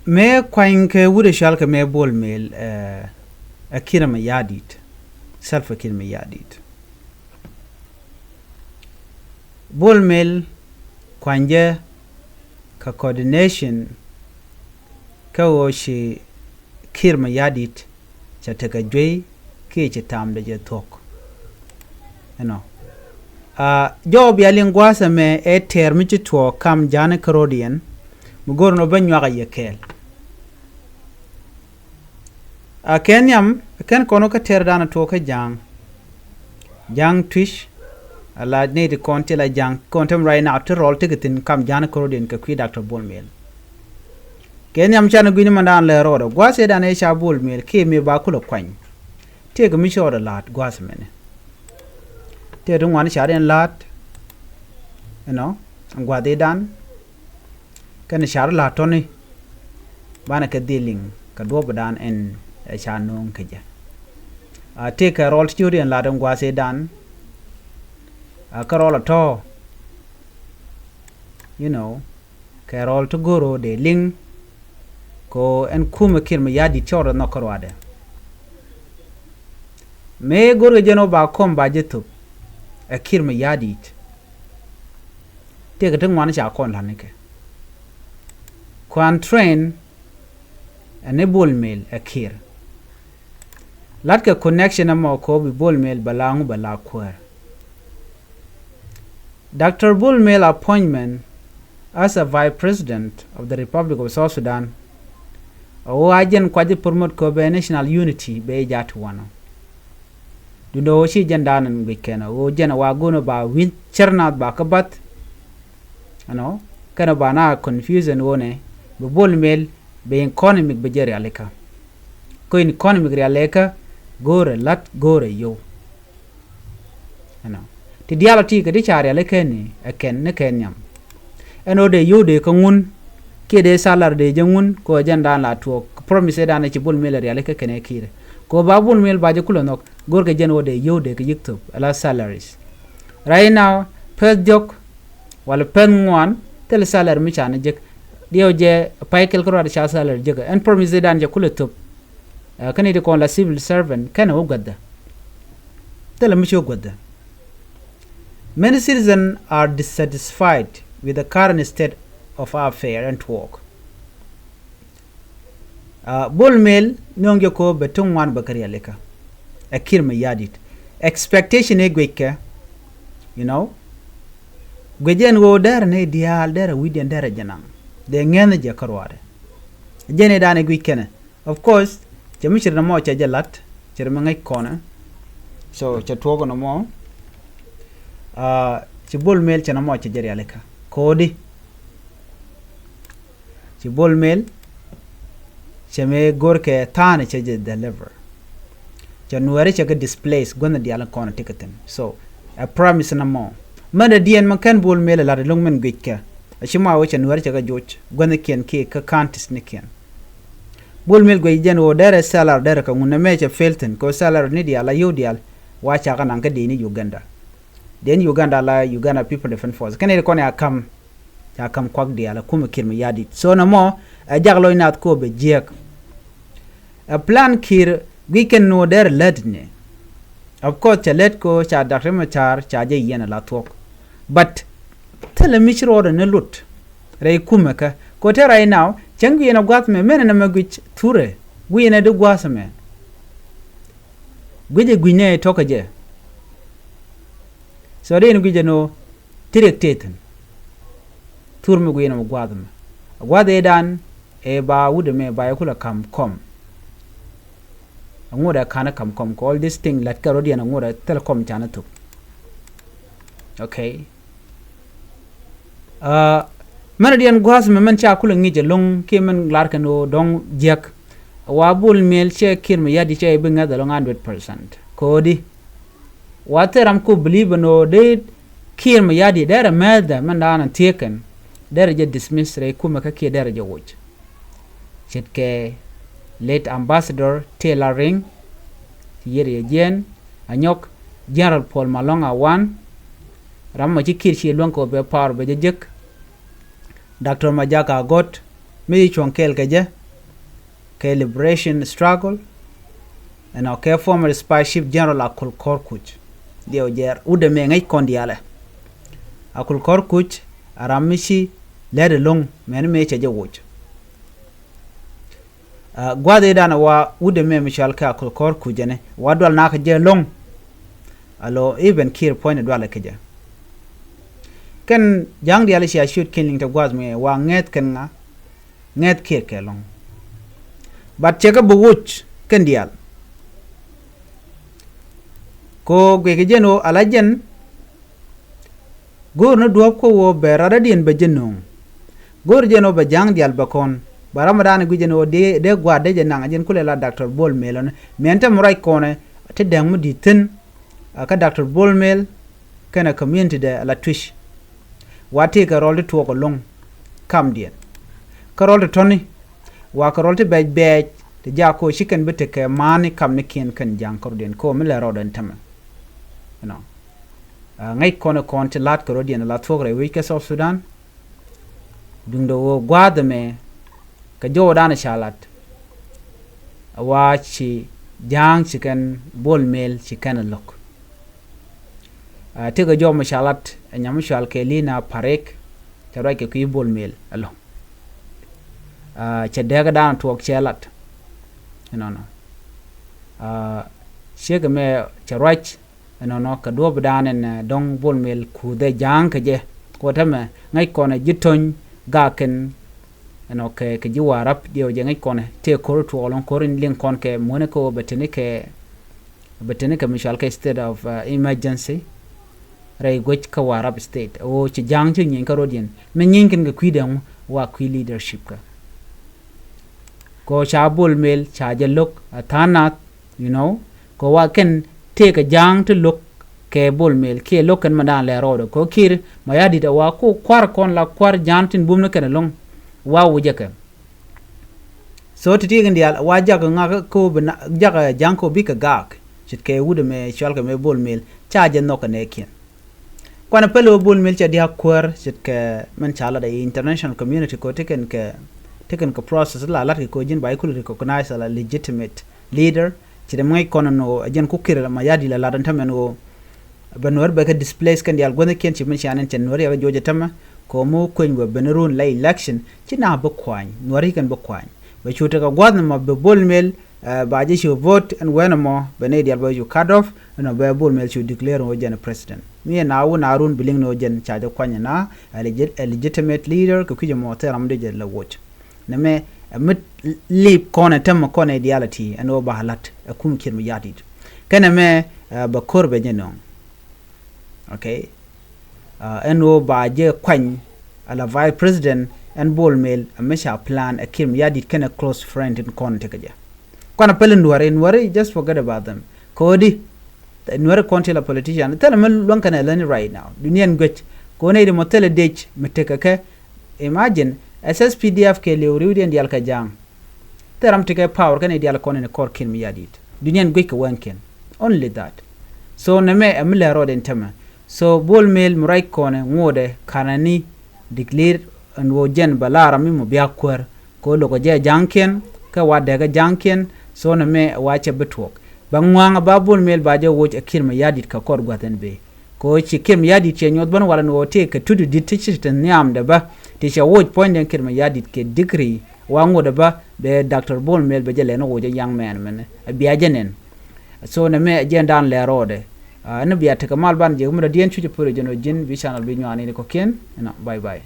me kwain ke wude shal ke me bol mel akira me yadit self akira me yadit bol mel kwanje ka coordination ka wo shi kir me yadit cha te ka jwe ke che tam de je Thok job ya lingwasa me e termi ci to kam jane karodian mu gorno banyo ga yekel kenyam ken kono ka ter dana to ka jang twish ala ne de konti la jang kontem right now to roll tigetin kam jane karodian ka kwi Dr. Bolmel kenyam chana gwini mandan le rodo gwase dana e sha Bolmel ke me ba kula kwany te ga mi shoda lat gwase mene te dung wan sharen lat angwade dan kan shar latoni bana ka dealing ka do badan en chanong kaja te ka rol student la dong gwase dan ka rol to ka rol to goro de ling ko en kuma kirma yadi choro no korwade me goro jeno ba kom ba jetu akir me yadit te ka tengwan cha kon lanike kwan train ane Bolmel akir latka connection amo ko bi Bolmel balangu bala kwar Dr. Bolmel appointment as a vice president of the Republic of South Sudan o ajen kwaje promote ko be national unity be jatu wano dundo shi jandanan wikena o jana wa gono ba win chernat ba kabat kana ba na confusion wone be Bolmel be economic be jere aleka ko in economic realeka gore lat gore yo ti dialati ka di chare aleka ni eken ne kenyam de yo de ko ngun ke de salar de jangun ko jandan la to promise da na ci Bolmel realeka kene kire ko ba Bolmel ba je kulonok gorga jen wode yode ke yiktop ala salaries right now per jok wala pen ngwan tel salary mi chana jek dio je paykel ko rada cha salary jek en promise dan je kuletop kani de kon la civil servant kana o gadda tel mi cho gadda many citizens are dissatisfied with the current state of our affair and work Bolmel nonge ko betung wan bakari aleka akir me yadit expectation e gweke gwejen wo der ne dial der widen der janam de ngene je karware jene dane gwekene of course jamishir na mo cha jalat chirma ngai kona so cha togo no mo ci Bolmel cha na mo cha jeri aleka kodi ci Bolmel cheme gorke tane cha deliver cha nuere cha displace gonna di ala kona ticketin so I promise na mo mana dien man kan Bolmel la long men gweka ashima wo cha nuere cha joch gonna kien ke ka kantis ne kien Bolmel go jen wo dere salar dere ka nguna me cha felten ko salar ni di ala yodial wa cha kana ka deni Uganda den Uganda la Uganda people defense force kan ko ne akam kwak di ala kuma kirma yadi so na mo a jaglo inat ko be jek a plan kir we can know their ledne of course cha let ko cha Dr. Machar cha je yena la Thok but tell me chiro ne lut rei kuma ka ko te right now changi na gwat me men na magwich ture we na de gwasa me gweje gwine to ka je so re gweje no directeten tur me gwina gwadme gwade dan e ba wude me ba yakula kam kom ngoda kana kam kom ko all this thing lat karodian ngoda telecom chana to okay manadian gwas me man cha kula ngije long ke man lar kano dong jek wa Bolmel che kirme yadi che be ngada long 100% kodi wateram ko believe no de kirme yadi dera meda man dana taken daraja dismiss re kuma kake daraja wuj chetke late ambassador tailoring yere jen anyok general Paul Malonga wan ramma ci kirchi lonko be par be jek Dr. Majaka got mi chon kel ke liberation struggle and ke former spy chief general akul korkuch dio jer ude me ngai kondiale akul korkuch aramishi lede long men me che wuch gwade dana wa ude me mishal ka akul korkuch ne wadwal na ka je long alo even kir point dwala ke je ken jang diale shi shoot killing to gwaz me wa nget ken nga nget kir ke long bat che ka buwuch ken dial ko gwe jeno alajen gor no duop ko wo berara dien be jenong gor jeno be jang dial bakon baramadan gu jeno de gwa de jenang jen kulela dr bol melon mente murai kone te dang mu ditin ka dr bol mel kana community de la twish wati ka rol to ko long kam dien ka rol toni wa ka rol te be te jako chicken bete ke mani kam ne ken kan jang kor den ko mele roden tam ngai kono konti lat ko dien la togre wi ke South Sudan dundo wo gwade me ka jodan shalat wa chi jang chicken bol mel chicken lok te ga jom shalat nyam shal ke lina parek te ra ke ku bol mel alo che daga dan tok chelat shega me charach ka do bdanen dong bol mel ku de jang ke je ko tame ngai kone jiton gaken ke ji warap dio je ngai kone te ko to olon korin lin kon ke moneko betene ke mishal ke state of emergency ray goch ka warap state o ci jang ci nyin ka rodien me nyin ken ga kuiden wa kui leadership ka ko cha bol mel cha je lok tanat ko wa ken take a jang to look ke bol mel ke lokan madan le rodo ko kir mayadi da wa ko kwar kon la kwar jantin bum na ken long wa wuje ke so ti tigen dial wa jaga nga ko bna jaga janko bi ka gak chit ke wude me chalka me bol mel cha je no ne ken kwana pelo bol mel cha dia kwar chit ke man chala da international community ko taken ko process la ko jin ba ko recognize la legitimate leader ci dem ngay kono no ajen ku kire ma yadi la ladan tamen o banor be ka displace kan yal gone ken ci min chanen ten nori ya joje tama ko mo ko ngo benerun la election ci na ba kwany nori kan ba kwany ba chuta ka gwadna ma be bol mel ba je ci vote and when mo be ne dial ba you cut off no be bol mel ci declare o jen president mi na wu na run biling no jen chaja kwanya na legitimate leader ko kuje mo teram de je la watch na me mit lip kone tem kone ideality and over halat akum kirmi yadid kana me ba korbe jeno okay eno ba je kwany ala vice president and bol mel amesha plan a kirmi yadid kana close friend in kone tekaja kana pelen nuare just forget about them kodi nuare konti la politician tell me lon kana learn right now dunian gwech kone de motele dech meteka ke imagine SSPDF ke le uriwden dial ka jang teram tike power kan dial kon ne kor kin mi yadit dunyan gwe ka wanken only that so na me amle roden tema so bol mel murai kone ngode kanani declare and wo jen balara mi mo biya kwar ko lo ko je janken ka wade ga janken so na me wache betwok bangwanga ba bol mel ba je wo kin mi yadit ka kor gwaten be ko ci kim yadit che nyot ban wala no te ka tudu ditich ten nyam de ba tisha watch point den kirma yadit ke degree wango da ba be dr bol mel be jele no woje young man men biya jenen so na me jendan le rode na biya te kamal ban je mu da dien chuche pore jeno jin bi channel bi nyani ko ken bye bye